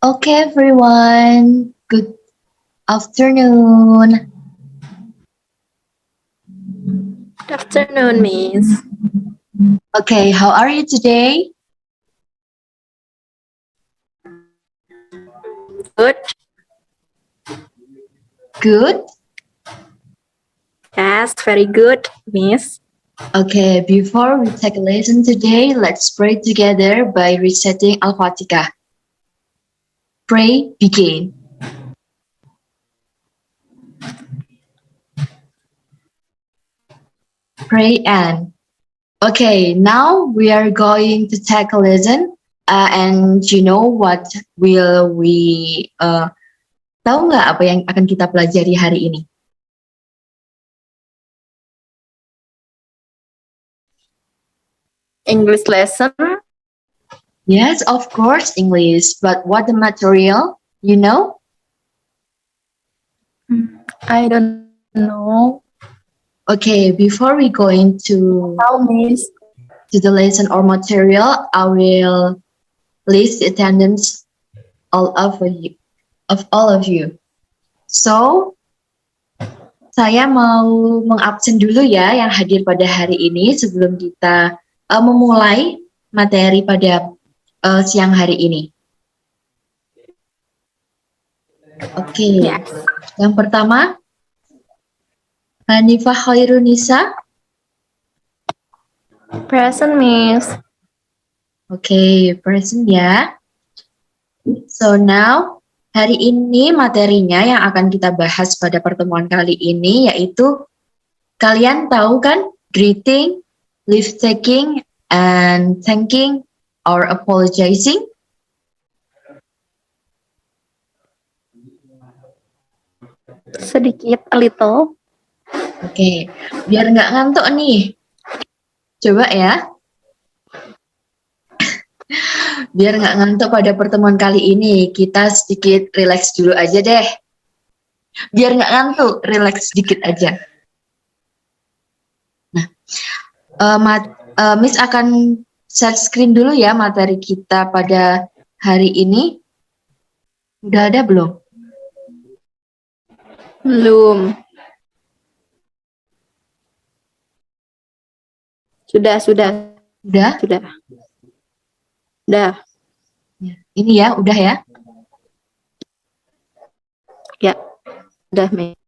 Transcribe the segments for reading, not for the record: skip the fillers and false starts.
Okay, everyone. Good afternoon. Good afternoon, Miss. Okay, how are you today? Good. Good. Yes, very good, Miss. Okay, before we take a lesson today, let's pray together by reciting Al-Fatihah. Pray, begin. Pray and. Okay, now we are going to take a lesson. And you know what will we tahu nggak apa yang akan kita pelajari hari ini? English lesson. Yes, of course, English. But what the material? You know? I don't know. Okay, before we go into How, Miss? the lesson or material, I will list the attendance all of you. So, saya mau mengabsen dulu ya yang hadir pada hari ini sebelum kita memulai materi pada siang hari ini. Oke, Yes. Yang pertama, Hanifah Khairunisa. Present, Miss. Oke, present ya. So now, hari ini materinya yang akan kita bahas pada pertemuan kali ini yaitu kalian tahu kan greeting, leave taking, and thanking or apologizing? Sedikit, a little. Oke, biar nggak ngantuk nih. Coba ya. Biar nggak ngantuk pada pertemuan kali ini, kita sedikit relax dulu aja deh. Biar nggak ngantuk, relax sedikit aja. Nah, Miss akan share screen dulu ya materi kita pada hari ini. Udah ada belum? Belum. Sudah. Udah? Sudah. Udah. Ya. Ini ya, udah ya. Ya. Udah, Miss.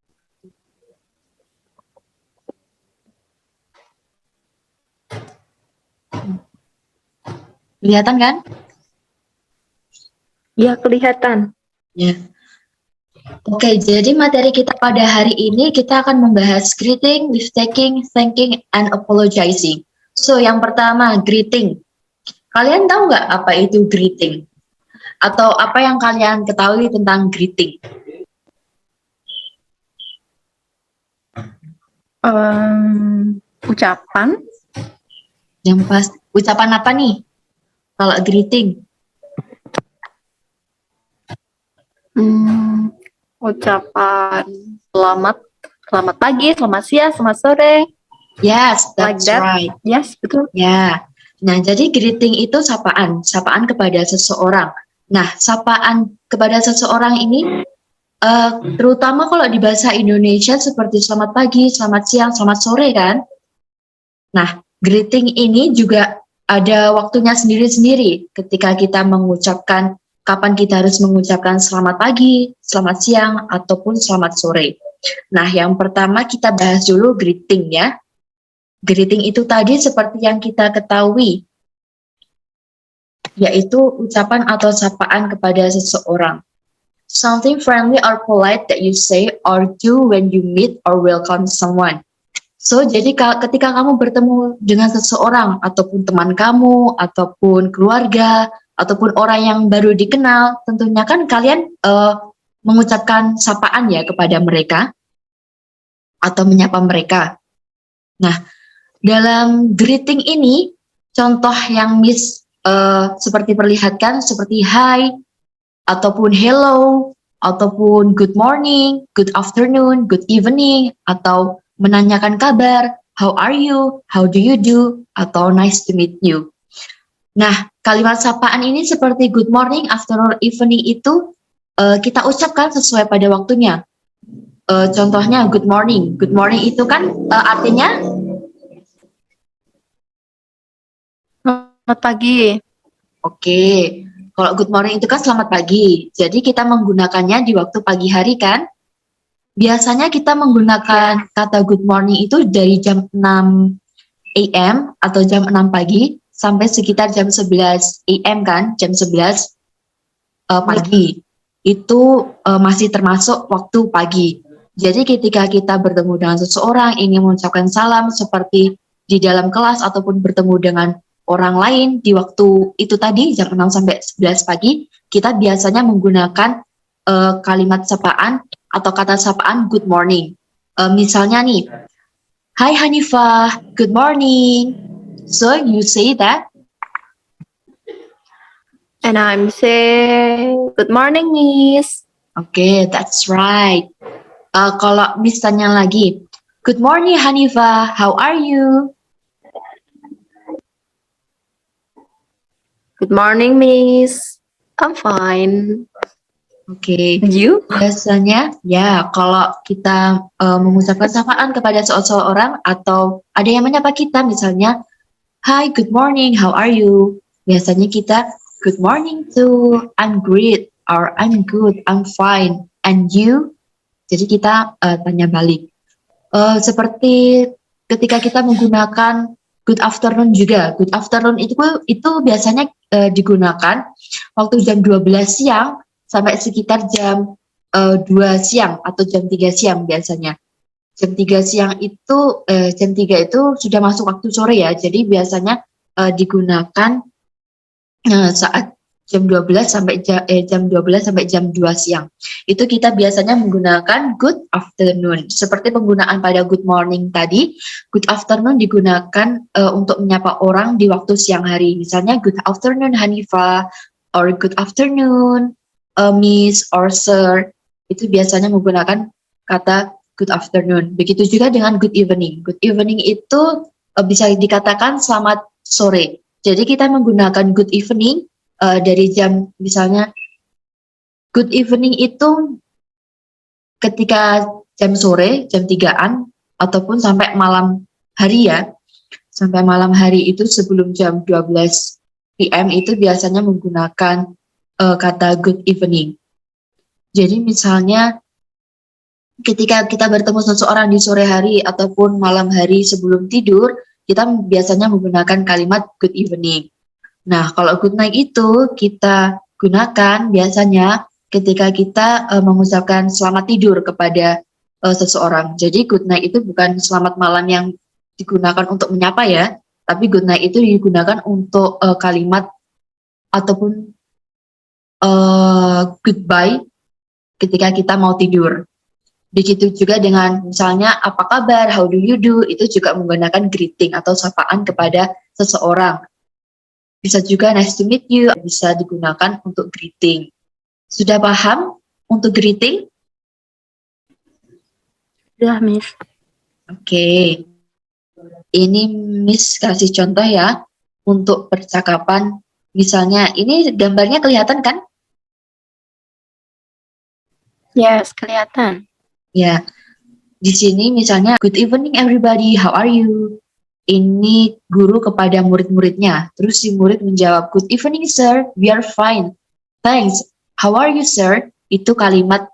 Kelihatan kan? Ya, kelihatan. Ya. Oke, jadi materi kita pada hari ini kita akan membahas greeting, leave taking, thanking, and apologizing. So, yang pertama, greeting. Kalian tahu nggak apa itu greeting? Atau apa yang kalian ketahui tentang greeting? Ucapan. Yang pas, ucapan apa nih? Kalau greeting? Ucapan selamat pagi, selamat siang, selamat sore. Yes, Like that's that. right. Yes, betul. Ya, nah jadi greeting itu sapaan kepada seseorang. Nah, sapaan kepada seseorang ini terutama kalau di bahasa Indonesia seperti selamat pagi, selamat siang, selamat sore kan. Nah, greeting ini juga ada waktunya sendiri-sendiri ketika kita mengucapkan kapan kita harus mengucapkan selamat pagi, selamat siang, ataupun selamat sore. Nah, yang pertama kita bahas dulu greeting ya. Greeting itu tadi seperti yang kita ketahui, yaitu ucapan atau sapaan kepada seseorang. Something friendly or polite that you say or do when you meet or welcome someone. So, jadi ketika kamu bertemu dengan seseorang, ataupun teman kamu, ataupun keluarga, ataupun orang yang baru dikenal, tentunya kan kalian mengucapkan sapaan ya kepada mereka, atau menyapa mereka. Nah, dalam greeting ini, contoh yang Miss seperti perlihatkan seperti hi, ataupun hello, ataupun good morning, good afternoon, good evening, atau menanyakan kabar, how are you, how do you do, atau nice to meet you. Nah, Kalimat sapaan ini seperti good morning, afternoon, evening itu kita ucapkan sesuai pada waktunya. Contohnya good morning. Good morning itu kan artinya Selamat pagi. oke. Kalau good morning itu kan selamat pagi. Jadi kita menggunakannya di waktu pagi hari kan. Biasanya kita menggunakan kata good morning itu dari jam 6 AM atau jam 6 pagi sampai sekitar jam 11 AM kan, jam 11 pagi. Itu masih termasuk waktu pagi. Jadi ketika kita bertemu dengan seseorang, ingin mengucapkan salam seperti di dalam kelas ataupun bertemu dengan orang lain di waktu itu tadi, jam 6 sampai 11 pagi, kita biasanya menggunakan kalimat sapaan atau kata sapaan good morning. Misalnya nih, Hi Hanifah, good morning. So you say that, And I'm say, good morning, Miss. okay, that's right. Kalau misalnya lagi, good morning Hanifah, how are you? Good morning, Miss. I'm fine. Oke, And you? biasanya ya kalau kita mengucapkan sapaan kepada seseorang atau ada yang menyapa kita misalnya, Hi, good morning, how are you? Biasanya kita, good morning too, I'm great, or I'm good, I'm fine, and you? Jadi kita tanya balik. Seperti ketika kita menggunakan good afternoon juga. Good afternoon itu biasanya digunakan waktu jam 12 siang sampai sekitar jam 2 siang atau jam 3 siang biasanya. Jam 3 siang itu jam 3 itu sudah masuk waktu sore ya. Jadi biasanya digunakan saat jam 12 sampai jam 12 sampai jam 2 siang. Itu kita biasanya menggunakan good afternoon. Seperti penggunaan pada good morning tadi, good afternoon digunakan untuk menyapa orang di waktu siang hari. Misalnya good afternoon Hanifah, or good afternoon Miss or Sir. Itu biasanya menggunakan kata good afternoon. Begitu juga dengan good evening. Good evening itu bisa dikatakan selamat sore. Jadi kita menggunakan good evening dari jam misalnya good evening itu ketika jam sore, jam 3-an ataupun sampai malam hari ya. Sampai malam hari itu sebelum jam 12 PM itu biasanya menggunakan kata good evening. Jadi misalnya ketika kita bertemu seseorang di sore hari ataupun malam hari sebelum tidur, kita biasanya menggunakan kalimat good evening. Nah, kalau good night itu kita gunakan biasanya ketika kita mengucapkan selamat tidur kepada seseorang. Jadi good night itu bukan selamat malam yang digunakan untuk menyapa ya, tapi good night itu digunakan untuk kalimat ataupun goodbye ketika kita mau tidur. Begitu juga dengan misalnya apa kabar, how do you do, itu juga menggunakan greeting atau sapaan kepada seseorang. Bisa juga nice to meet you, bisa digunakan untuk greeting. Sudah paham untuk greeting? Sudah, Miss. Oke. Ini Miss kasih contoh ya untuk percakapan. Misalnya ini gambarnya kelihatan kan? Yes, kelihatan. Ya. Di sini misalnya good evening everybody, how are you? Ini guru kepada murid-muridnya. Terus si murid menjawab, good evening sir, we are fine. Thanks. How are you sir? Itu kalimat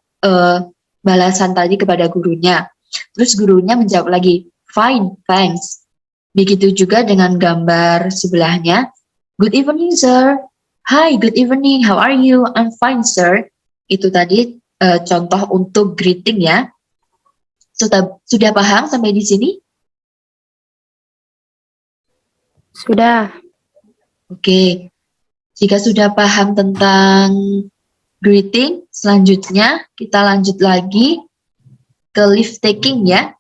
balasan tadi kepada gurunya. Terus gurunya menjawab lagi, fine, thanks. Begitu juga dengan gambar sebelahnya. Good evening sir. Hi, good evening. How are you? I'm fine sir. Itu tadi contoh untuk greeting ya. Sudah paham sampai di sini? Sudah. Oke. Jika sudah paham tentang greeting, selanjutnya kita lanjut lagi ke leave taking ya.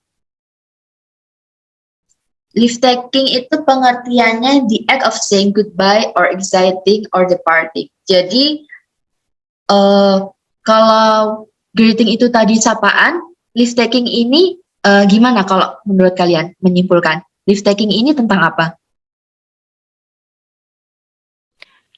Leave taking itu pengertiannya the act of saying goodbye or exiting or departing. Jadi kalau greeting itu tadi sapaan, leave taking ini gimana kalau menurut kalian menyimpulkan? Leave taking ini tentang apa?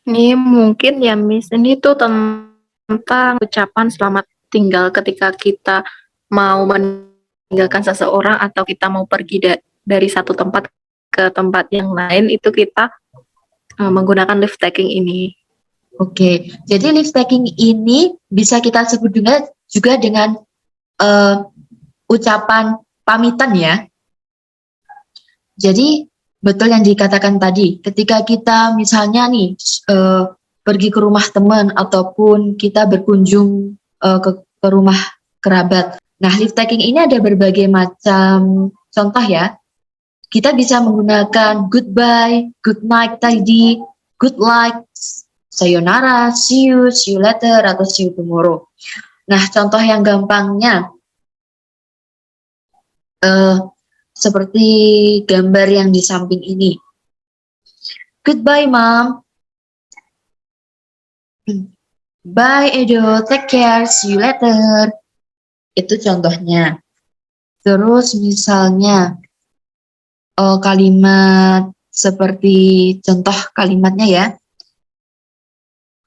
Ini mungkin ya, Miss. Ini tuh tentang ucapan selamat tinggal ketika kita mau meninggalkan seseorang atau kita mau pergi dari satu tempat ke tempat yang lain, itu kita menggunakan lift taking ini. Oke, jadi leave taking ini bisa kita sebut juga dengan ucapan pamitan ya. Jadi betul yang dikatakan tadi, ketika kita misalnya nih pergi ke rumah teman ataupun kita berkunjung ke rumah kerabat. Nah, leave taking ini ada berbagai macam contoh ya. Kita bisa menggunakan goodbye, good night tadi, good luck, sayonara, see you later, atau see you tomorrow. Nah, contoh yang gampangnya, seperti gambar yang di samping ini. Goodbye, Mom. Bye, Edo. Take care. See you later. Itu contohnya. Terus misalnya, kalimat seperti contoh kalimatnya ya.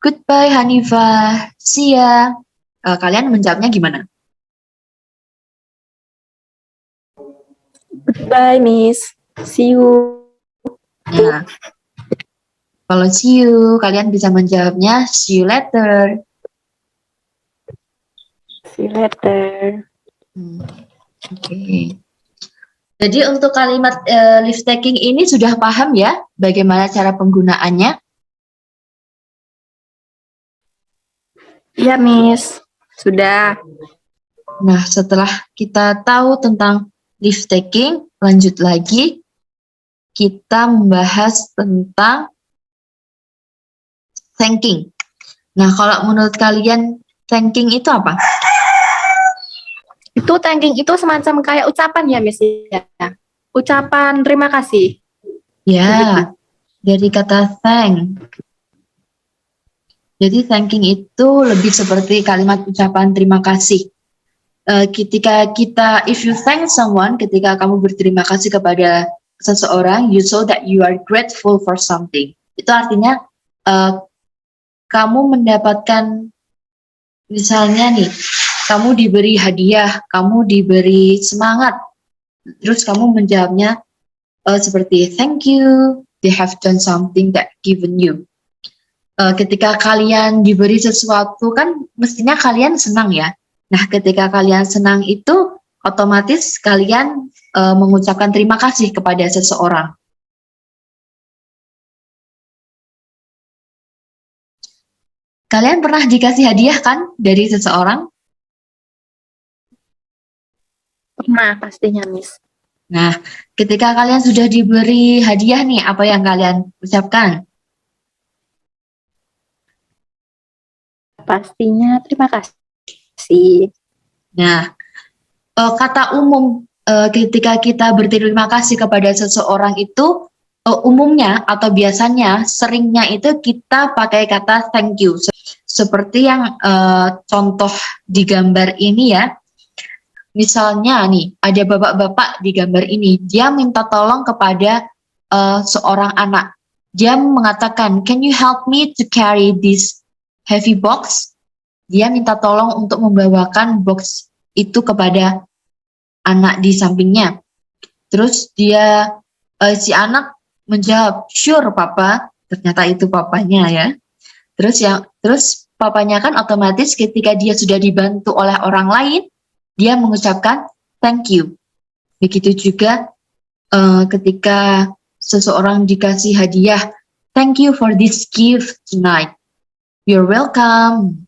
Goodbye, Hanifah. See ya. Kalian menjawabnya gimana? Goodbye, Miss. See you. Nah, kalau see you, kalian bisa menjawabnya see you later. See you later. Oke. Jadi untuk kalimat leave taking ini sudah paham ya bagaimana cara penggunaannya? Iya, Miss. Sudah. Nah, setelah kita tahu tentang leave taking, lanjut lagi kita membahas tentang thanking. Nah, kalau menurut kalian thanking itu apa? Itu thanking itu semacam kayak ucapan ya, Miss. Ya. Ucapan terima kasih. Ya, dari kata thank. Jadi thanking itu lebih seperti kalimat ucapan terima kasih. Ketika kita, if you thank someone, ketika kamu berterima kasih kepada seseorang, you show that you are grateful for something. Itu artinya kamu mendapatkan, misalnya nih, kamu diberi hadiah, kamu diberi semangat, terus kamu menjawabnya seperti thank you, they have done something that given you. Ketika kalian diberi sesuatu kan mestinya kalian senang ya. Nah, ketika kalian senang itu otomatis kalian mengucapkan terima kasih kepada seseorang. Kalian pernah dikasih hadiah kan dari seseorang? Pernah pastinya, Miss. Nah, ketika kalian sudah diberi hadiah nih, apa yang kalian ucapkan? Pastinya terima kasih. Nah, kata umum ketika kita berterima kasih kepada seseorang itu umumnya atau biasanya seringnya itu kita pakai kata thank you. Seperti yang contoh di gambar ini ya. Misalnya nih, ada bapak-bapak di gambar ini, dia minta tolong kepada seorang anak. Dia mengatakan, "Can you help me to carry this heavy box?" Dia minta tolong untuk membawakan box itu kepada anak di sampingnya. Terus dia si anak menjawab, "Sure, Papa." Ternyata itu papanya ya. Terus papanya kan otomatis ketika dia sudah dibantu oleh orang lain, dia mengucapkan thank you. Begitu juga ketika seseorang dikasih hadiah, thank you for this gift tonight. You're welcome.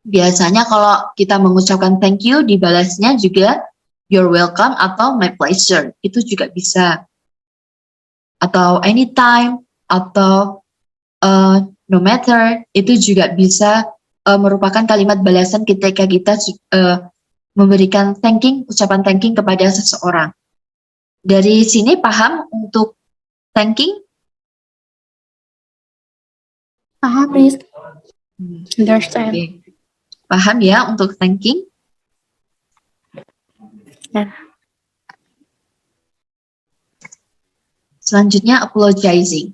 Biasanya kalau kita mengucapkan thank you, dibalasnya juga you're welcome atau my pleasure. Itu juga bisa. Atau anytime, atau no matter, itu juga bisa merupakan kalimat balasan ketika kita memberikan ucapan thanking kepada seseorang. Dari sini paham untuk thanking? Paham, Miss. Understand. Okay. Paham ya untuk thanking? Ya. Selanjutnya apologizing.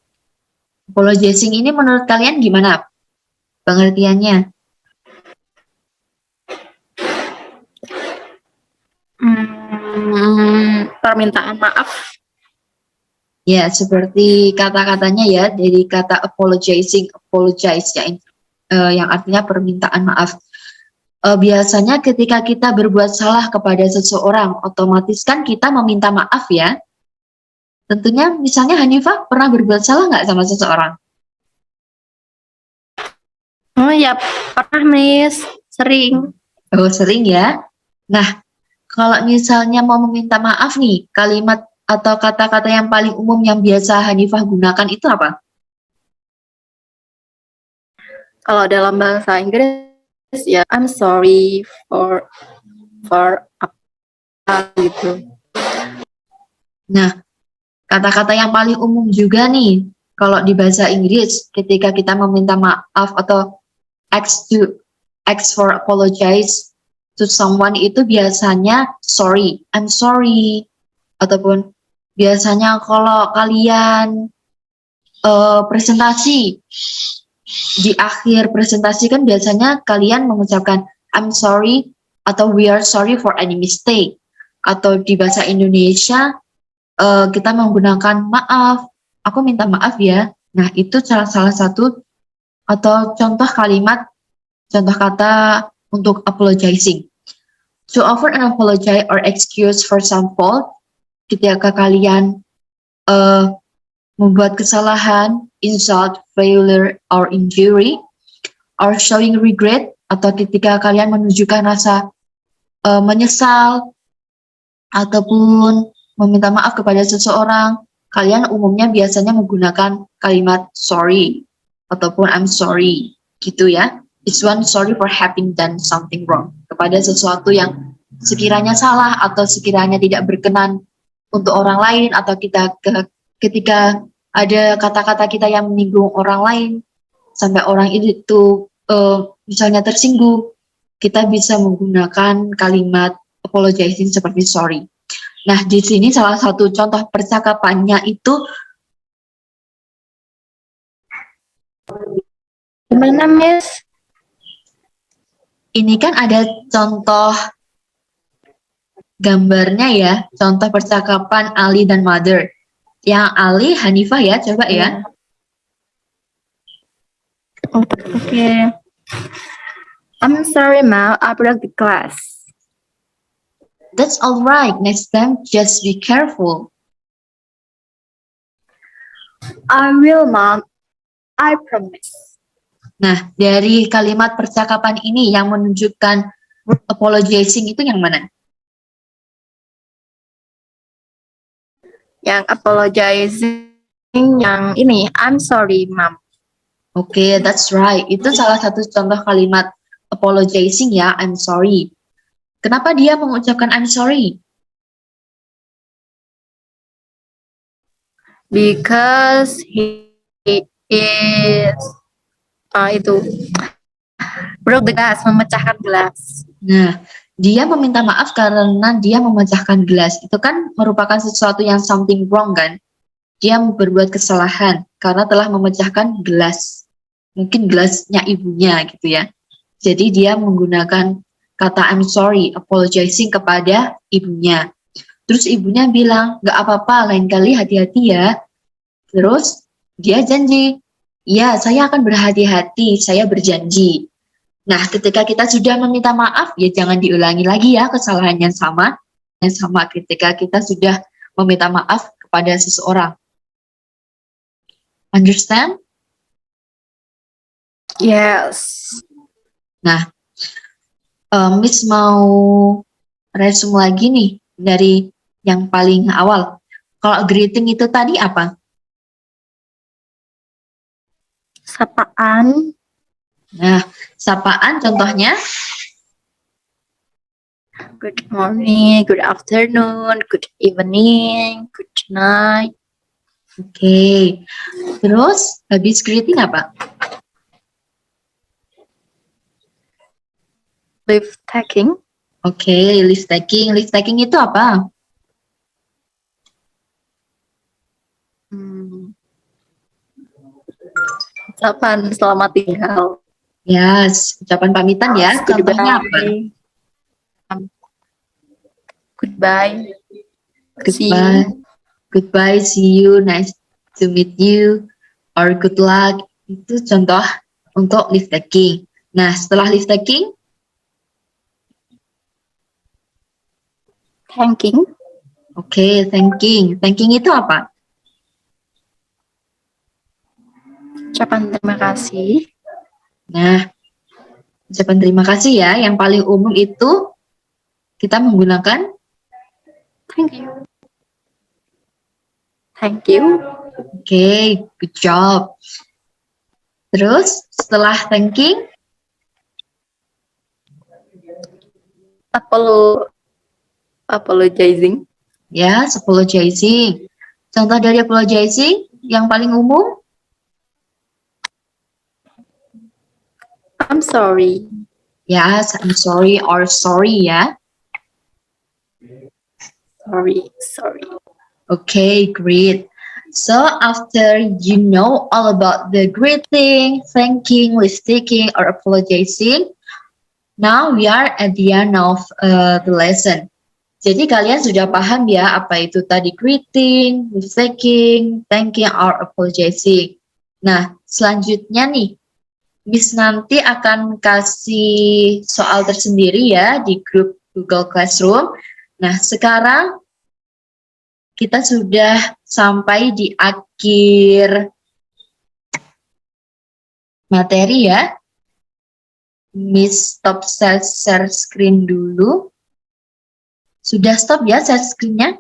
Apologizing ini menurut kalian gimana pengertiannya? Permintaan maaf. Ya, seperti kata-katanya ya, dari kata apologizing, apologize ya, yang artinya permintaan maaf. Biasanya ketika kita berbuat salah kepada seseorang, otomatis kan kita meminta maaf ya. Tentunya misalnya Hanifah pernah berbuat salah nggak sama seseorang? Oh ya, pernah Miss, sering. Oh, sering ya. Nah, kalau misalnya mau meminta maaf nih, kalimat atau kata-kata yang paling umum yang biasa Hanifah gunakan itu apa? Kalau dalam bahasa Inggris ya I'm sorry for apa gitu. Nah, kata-kata yang paling umum juga nih, kalau di bahasa Inggris, ketika kita meminta maaf atau ask for apologize to someone itu biasanya sorry, I'm sorry, ataupun biasanya kalau kalian presentasi, di akhir presentasi kan biasanya kalian mengucapkan I'm sorry atau we are sorry for any mistake, atau di bahasa Indonesia kita menggunakan maaf, aku minta maaf ya. Nah, itu salah satu atau contoh kalimat, contoh kata untuk apologizing. To offer an apology or excuse for some fault, ketika kalian membuat kesalahan, insult, failure, or injury, or showing regret, atau ketika kalian menunjukkan rasa menyesal, ataupun meminta maaf kepada seseorang, kalian umumnya biasanya menggunakan kalimat sorry, ataupun I'm sorry, gitu ya. It's one sorry for having done something wrong, kepada sesuatu yang sekiranya salah atau sekiranya tidak berkenan untuk orang lain, atau ketika ada kata-kata kita yang menyinggung orang lain sampai orang itu misalnya tersinggung, kita bisa menggunakan kalimat apologizing seperti sorry. Nah, di sini salah satu contoh percakapannya itu Gimana Miss? ini kan ada contoh gambarnya ya, contoh percakapan Ali dan Mother. Yang Ali, Hanifah ya, coba ya. Oke. I'm sorry Ma, I broke the glass. That's all right, next time just be careful. I will Mom, I promise. Nah, dari kalimat percakapan ini yang menunjukkan apologizing itu yang mana? Yang apologizing yang ini, I'm sorry Mom. Oke, that's right. Itu salah satu contoh kalimat apologizing ya, I'm sorry. Kenapa dia mengucapkan I'm sorry? Because he is itu broke the glass, memecahkan gelas. Nah, dia meminta maaf karena dia memecahkan gelas. Itu kan merupakan sesuatu yang something wrong kan? Dia berbuat kesalahan karena telah memecahkan gelas. Mungkin gelasnya ibunya gitu ya. Jadi dia menggunakan kata I'm sorry, apologizing kepada ibunya. Terus ibunya bilang, gak apa-apa, lain kali hati-hati ya. Terus dia janji, ya saya akan berhati-hati, saya berjanji. Nah, ketika kita sudah meminta maaf, ya jangan diulangi lagi ya kesalahan yang sama. Yang sama ketika kita sudah meminta maaf kepada seseorang. Understand? Yes. Nah, Miss mau resume lagi nih dari yang paling awal. Kalau greeting itu tadi apa? Sapaan. Nah, sapaan contohnya? Good morning, good afternoon, good evening, good night. Oke. Terus habis greeting apa? Leave taking. Oke, list taking. List taking itu apa? Ucapan selamat tinggal. Yes, ucapan pamitan ya. Contohnya apa? Goodbye. See Goodbye. you. Goodbye, see you, nice to meet you, or good luck. Itu contoh untuk leave taking. Nah, setelah leave taking, Thanking. oke, thanking. Thanking itu apa? Ucapan terima kasih. Nah, ucapan terima kasih ya. Yang paling umum itu kita menggunakan Thank you. Thank you. oke, good job. Terus setelah thanking, Apologizing. ya, apologizing. Contoh dari apologizing yang paling umum, I'm sorry. yes, I'm sorry or sorry ya. Sorry. Okay, great. So after you know all about the greeting, thanking, leave taking, or apologizing, now we are at the end of the lesson. Jadi kalian sudah paham ya apa itu tadi greeting, leave taking, thanking, or apologizing. Nah, selanjutnya nih, Miss nanti akan kasih soal tersendiri ya di grup Google Classroom. Nah, sekarang kita sudah sampai di akhir materi ya. Miss stop share screen dulu. Sudah stop ya share screen-nya?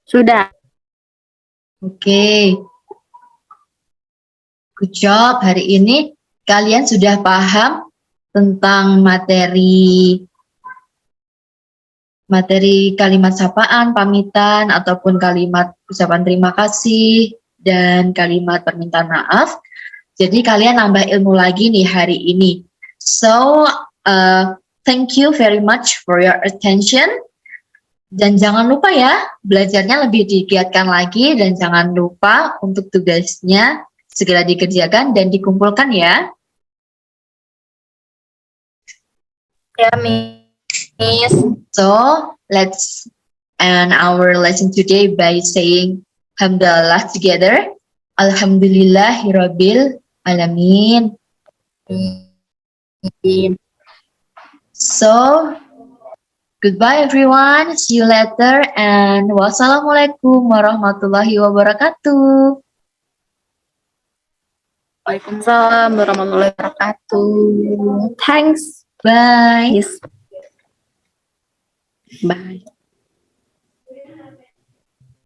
Sudah. Oke. Good job. Hari ini kalian sudah paham tentang materi kalimat sapaan, pamitan, ataupun kalimat ucapan terima kasih, dan kalimat permintaan maaf. Jadi kalian nambah ilmu lagi nih hari ini. So, thank you very much for your attention. Dan jangan lupa ya, belajarnya lebih digiatkan lagi, dan jangan lupa untuk tugasnya segera dikerjakan dan dikumpulkan ya. Ya, Miss. So, let's end our lesson today by saying Hamdalah together. Alhamdulillahirabbil alamin. So, goodbye everyone. See you later and wassalamualaikum warahmatullahi wabarakatuh. Waalaikumsalam warahmatullahi wabarakatuh. Thanks. Bye. Yes. Bye.